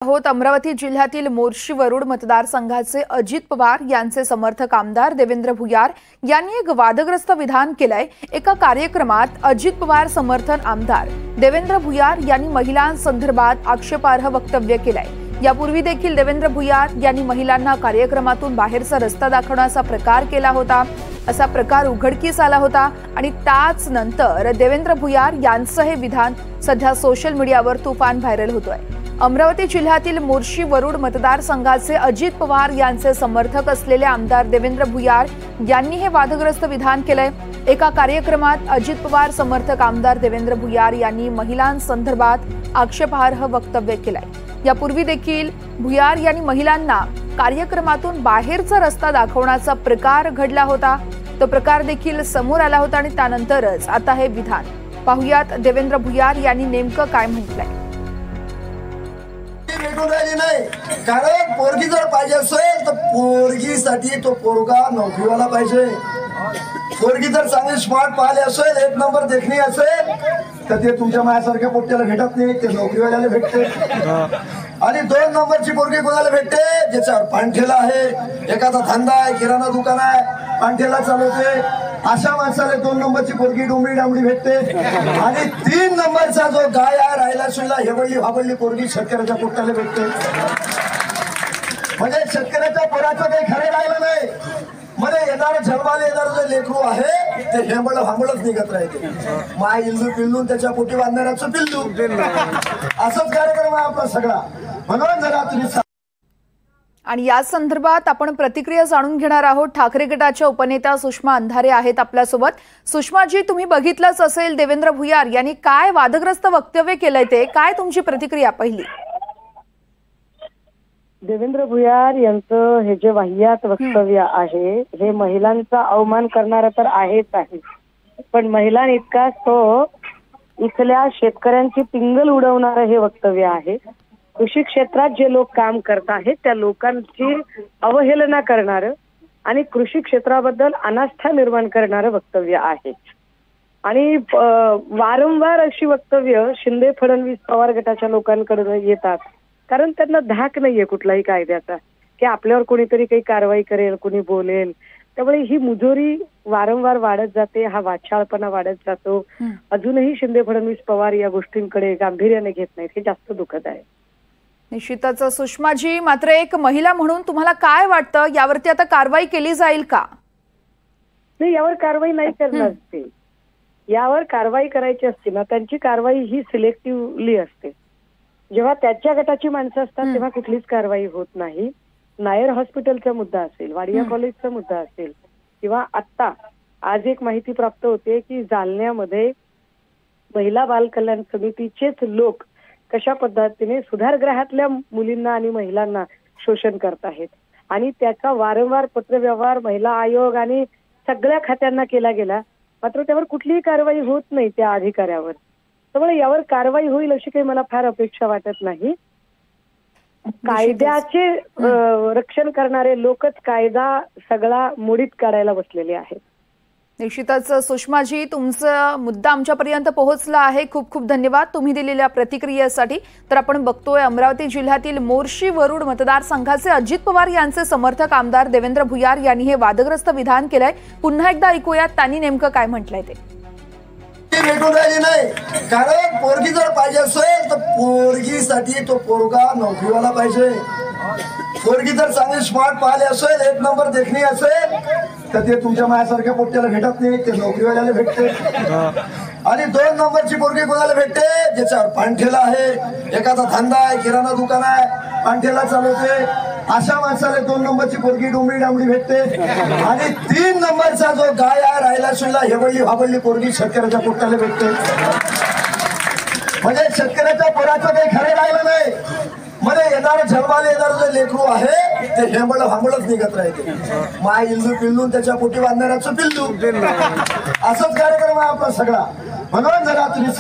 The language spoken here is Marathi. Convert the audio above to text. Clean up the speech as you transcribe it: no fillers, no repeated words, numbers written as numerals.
आहोत अमरावती जिल्ह्यातील मोर्शी वरुड मतदारसंघाचे अजित पवार यांचे समर्थक आमदार देवेंद्र भुयार यांनी एक वादग्रस्त विधान केलंय। एका कार्यक्रमात अजित पवार समर्थन आमदार देवेंद्र भुयार यांनी महिलांसंदर्भात आक्षेपार्ह वक्तव्य केलंय। यापूर्वी देखील देवेंद्र भुयार यांनी महिलांना कार्यक्रमातून बाहेरचा रस्ता दाखवण्याचा प्रकार केला होता। असा प्रकार उघडकीस आला होता आणि त्याच नंतर देवेंद्र भुयार यांचं हे विधान सध्या सोशल मीडियावर तुफान व्हायरल होतोय। अमरावती जिल्ह्यातील मोर्शी वरुड मतदारसंघाचे अजित पवार यांचे समर्थक असलेले आमदार देवेंद्र भुयार यांनी हे वादग्रस्त विधान केलंय। एका कार्यक्रमात अजित पवार समर्थक आमदार देवेंद्र भुयार यांनी महिलांसंदर्भात आक्षेपार्ह वक्तव्य केलंय। यापूर्वी देखील भुयार यांनी महिलांना कार्यक्रमातून बाहेरचा रस्ता दाखवण्याचा प्रकार घडला होता। तो प्रकार देखील समोर आला होता आणि त्यानंतरच आता हे विधान पाहुयात देवेंद्र भुयार यांनी नेमकं काय म्हटलंय। नाही, कारण पोरगी जर पाहिजे असेल तर पोरगीसाठी तो पोरगा नोकरीवाला पाहिजे। पोरगी जर चांगली स्मार्ट पाहिली असेल, एक नंबर देखणी असेल तर ते तुमच्या माझ्यासारख्या पोट्याला भेटत नाही, ते नोकरीवाल्याला भेटते। आणि 2 नंबरची पोरगी कोणाला भेटते? ज्याच्यावर पांठेला आहे, एखादा धंदा आहे, किराणा दुकान आहे, पांठेला चालवते, अशा माणसाला 2 नंबरची पोरगी डोंबरी डांबडी भेटते। आणि 3 नंबरचा जो गाय आहे, राहिला सुईला हेवळली भाबळली पोरगी शेतकऱ्याच्या पोटाला भेटते। म्हणजे शेतकऱ्याच्या पोराचं काही खरं राहिलं नाही। मध्ये येणार जन्माला येणार जो लेकरू आहे ते हेंबळ भांबळच निघत राहते। माय इल्लू पिल्लू त्याच्या पोटी बांधणाऱ्याचं पिल्लू, असंच कार्यक्रम आहे आपला सगळा। म्हणून जरा तुम्ही आणि या संदर्भात आपण प्रतिक्रिया जाणून घेणार आहोत। ठाकरे गटाच्या उपनेत्या सुषमा अंधारे आहेत आपल्यासोबत। सुषमाजी, तुम्ही बघितलंच असेल देवेंद्र भुयार यांनी काय वादग्रस्त वक्तव्य केलंय, ते काय तुमची प्रतिक्रिया पहिली? देवेंद्र भुयार यांचं हे जे वाह्यात वक्तव्य आहे हे महिलांचा अवमान करणारं तर आहेच आहे, पण महिलांइतकाच तो इथल्या शेतकऱ्यांची पिंगल उडवणारं हे वक्तव्य आहे। कृषी क्षेत्रात जे लोक काम करत आहेत त्या लोकांची अवहेलना करणारं आणि कृषी क्षेत्राबद्दल अनास्था निर्माण करणारं वक्तव्य आहे। आणि वारंवार अशी वक्तव्य शिंदे फडणवीस पवार गटाच्या लोकांकडून येतात, कारण त्यांना धाक नाहीये कुठलाही कायद्याचा की आपल्यावर कोणीतरी काही कारवाई करेल, कोणी बोलेल। त्यामुळे ही मुजोरी वारंवार वाढत जाते, हा वाचाळपणा वाढत जातो। अजूनही शिंदे फडणवीस पवार या गोष्टींकडे गांभीर्याने घेत नाहीत, हे जास्त दुःखद आहे। निश्चितच सुषमाजी, मात्र एक महिला म्हणून तुम्हाला काय वाटतं, यावरती आता कारवाई केली जाईल का? नाही, यावर कारवाई नाही करणार असते। यावर कारवाई करायची असते ना, त्यांची कारवाई ही सिलेक्टिव्हली असते। जेव्हा त्याच्या गटाची माणसं असतात तेव्हा कुठलीच कारवाई होत नाही। नायर हॉस्पिटलचा मुद्दा असेल, वाडिया कॉलेजचा मुद्दा असेल, किंवा आता आज एक माहिती प्राप्त होते की जालन्यामध्ये महिला बाल कल्याण समितीचेच लोक कशा पद्धतीने सुधारगृहातल्या मुलींना आणि महिलांना शोषण करत आहेत आणि त्याचा वारंवार पत्रव्यवहार महिला आयोग आणि सगळ्या खात्यांना केला गेला, मात्र त्यावर कुठलीही कारवाई होत नाही त्या अधिकाऱ्यावर। त्यामुळे यावर कारवाई होईल अशी काही मला फार अपेक्षा वाटत नाही। कायद्याचे रक्षण करणारे लोकच कायदा सगळा मोडीत काढायला बसलेले आहेत। निश्चितच सुषमाजी, तुमचा मुद्दा आमच्यापर्यंत पोहोचला आहे। खूप खूप धन्यवाद तुम्ही दिलेल्या प्रतिक्रियेसाठी। तर आपण बघतोय अमरावती जिल्ह्यातील मोर्शी वरुड मतदारसंघाचे अजित पवार यांचे समर्थक आमदार देवेंद्र भुयार यांनी हे वादग्रस्त विधान केलंय। पुन्हा एकदा ऐकूयात त्यांनी नेमकं काय म्हटलंय ते। भेटून राहिली नाही, कारण पोरगी जर पाहिजे असेल तर पोरगीसाठी तो पोरगा नोकरीवाला पाहिजे। पोरगी जर चांगली स्मार्ट पाहिली असेल, एक नंबर देखणी असेल तर ते तुमच्या माझ्यासारख्या पोट्याला भेटत नाही, ते नोकरीवाल्याला भेटते। आणि 2 नंबरची पोरगी कोणाला भेटते? ज्याच्यावर पांठेला आहे, एखादा धंदा आहे, किराणा दुकान आहे, पांठेला चालवते, अशा माणसाला 2 नंबरची पोरगी डोंबरी डांबडी भेटते। आणि 3 नंबरचा जो गाय आहे, राहिला सुईला हेवळली भाबळली पोरगी शेतकऱ्याच्या पोटाला भेटते। म्हणजे शेतकऱ्याच्या पोराचं काही खरं राहिलं नाही। मध्ये येणार जन्माला येणार जो लेकरू आहे ते हेंबळ भांबळच निघत राहते। माय इल्लू पिल्लू त्याच्या पोटी बांधणाऱ्याचं पिल्लू, असंच कार्यक्रम आहे आपला सगळा। म्हणून जरा तुम्ही